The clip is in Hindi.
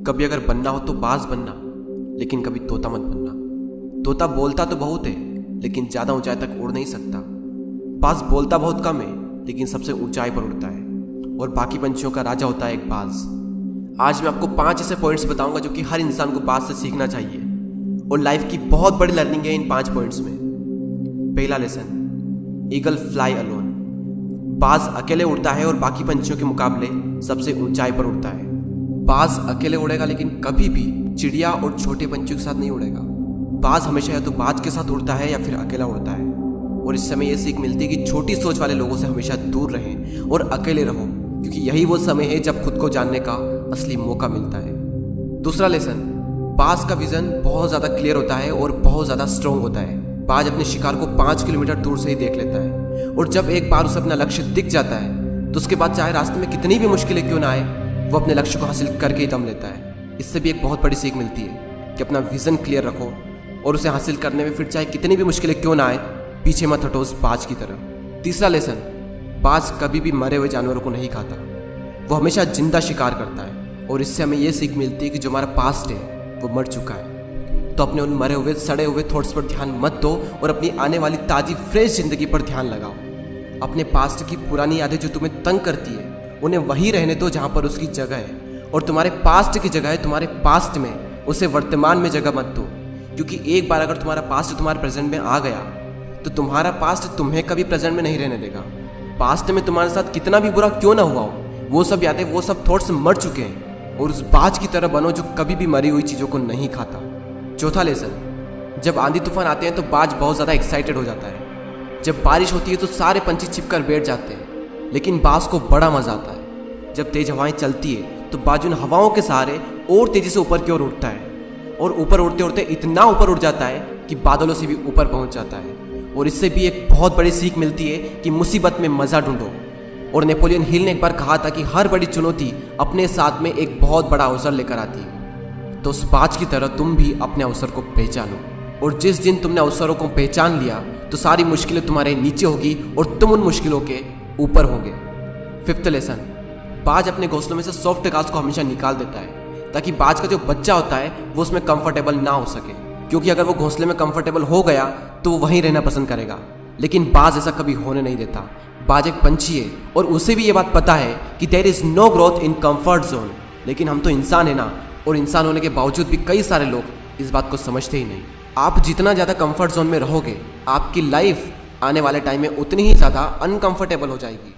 कभी अगर बनना हो तो बाज बनना, लेकिन कभी तोता मत बनना। तोता बोलता तो बहुत है, लेकिन ज्यादा ऊंचाई तक उड़ नहीं सकता। बाज बोलता बहुत कम है, लेकिन सबसे ऊंचाई पर उड़ता है, और बाकी पंछियों का राजा होता है एक बाज। आज मैं आपको 5 ऐसे पॉइंट्स बताऊंगा जो कि हर इंसान को बाज से सीखना चाहिए, और लाइफ की बहुत बड़ी लर्निंग है इन 5 पॉइंट्स में। पहला लेसन, ईगल फ्लाई अलोन। बाज अकेले उड़ता है और बाकी पंछियों के मुकाबले सबसे ऊंचाई पर उड़ता है। बाज अकेले उड़ेगा, लेकिन कभी भी चिड़िया और छोटे पंछियों के साथ नहीं उड़ेगा। बाज हमेशा या तो बाज के साथ उड़ता है या फिर अकेला उड़ता है। और इस समय यह सीख मिलती है कि छोटी सोच वाले लोगों से हमेशा दूर रहें और अकेले रहो, क्योंकि यही वो समय है जब खुद को जानने का असली मौका मिलता है। दूसरा लेसन, बाज का विजन बहुत ज्यादा क्लियर होता है और बहुत ज्यादा स्ट्रांग होता है। बाज अपने शिकार को 5 किलोमीटर दूर से ही देख लेता है, और जब एक बार उसे अपना लक्ष्य दिख जाता है तो उसके बाद चाहे रास्ते में कितनी भी मुश्किलें क्यों ना आए, वो अपने लक्ष्य को हासिल करके ही दम लेता है। इससे भी एक बहुत बड़ी सीख मिलती है कि अपना विजन क्लियर रखो और उसे हासिल करने में फिर चाहे कितनी भी मुश्किलें क्यों ना आए, पीछे मत हटो उस बाज की तरह। तीसरा लेसन, बाज कभी भी मरे हुए जानवरों को नहीं खाता, वो हमेशा जिंदा शिकार करता है। और इससे हमें यह सीख मिलती है कि जो हमारा पास्ट है वो मर चुका है, तो अपने उन मरे हुए सड़े हुए थॉट्स पर ध्यान मत दो और अपनी आने वाली ताजी फ्रेश जिंदगी पर ध्यान लगाओ। अपने पास्ट की पुरानी यादें जो तुम्हें तंग करती है उन्हें वहीं रहने दो जहां पर उसकी जगह है, और तुम्हारे पास्ट की जगह है तुम्हारे पास्ट में, उसे वर्तमान में जगह मत दो। क्योंकि एक बार अगर तुम्हारा पास्ट तुम्हारे प्रेजेंट में आ गया तो तुम्हारा पास्ट तुम्हें कभी प्रेजेंट में नहीं रहने देगा। पास्ट में तुम्हारे साथ कितना भी बुरा क्यों ना हुआ हो, वो सब यादें, वो सब थॉट्स मर चुके हैं, और उस बाज की तरह बनो जो कभी भी मरी हुई चीज़ों को नहीं खाता। चौथा लेसन, जब आंधी तूफान आते हैं तो बाज बहुत ज़्यादा एक्साइटेड हो जाता है। जब बारिश होती है तो सारे पंछी छिपकर बैठ जाते हैं, लेकिन बाज को बड़ा मजा आता है। जब तेज हवाएं चलती है तो बाज उन हवाओं के सहारे और तेजी से ऊपर की ओर उठता है, और ऊपर उड़ते उड़ते इतना ऊपर उड़ जाता है कि बादलों से भी ऊपर पहुंच जाता है। और इससे भी एक बहुत बड़ी सीख मिलती है कि मुसीबत में मजा ढूंढो। और नेपोलियन हिल ने एक बार कहा था कि हर बड़ी चुनौती अपने साथ में एक बहुत बड़ा अवसर लेकर आती है। तो उस बाज की तरह तुम भी अपने अवसर को पहचानो, और जिस दिन तुमने अवसरों को पहचान लिया तो सारी मुश्किलें तुम्हारे नीचे होगी और तुम उन मुश्किलों के ऊपर होगे। फिफ्थ लेसन, बाज अपने घोंसलों में से सॉफ्ट घास को हमेशा निकाल देता है, ताकि बाज का जो बच्चा होता है वो उसमें कंफर्टेबल ना हो सके। क्योंकि अगर वो घोंसले में कंफर्टेबल हो गया तो वो वहीं रहना पसंद करेगा, लेकिन बाज ऐसा कभी होने नहीं देता। बाज एक पंछी है और उसे भी ये बात पता है कि there is no growth in comfort zone. लेकिन हम तो इंसान है ना, और इंसान होने के बावजूद भी कई सारे लोग इस बात को समझते ही नहीं। आप जितना ज़्यादा कंफर्ट जोन में रहोगे, आपकी लाइफ आने वाले टाइम में उतनी ही ज़्यादा अनकंफर्टेबल हो जाएगी।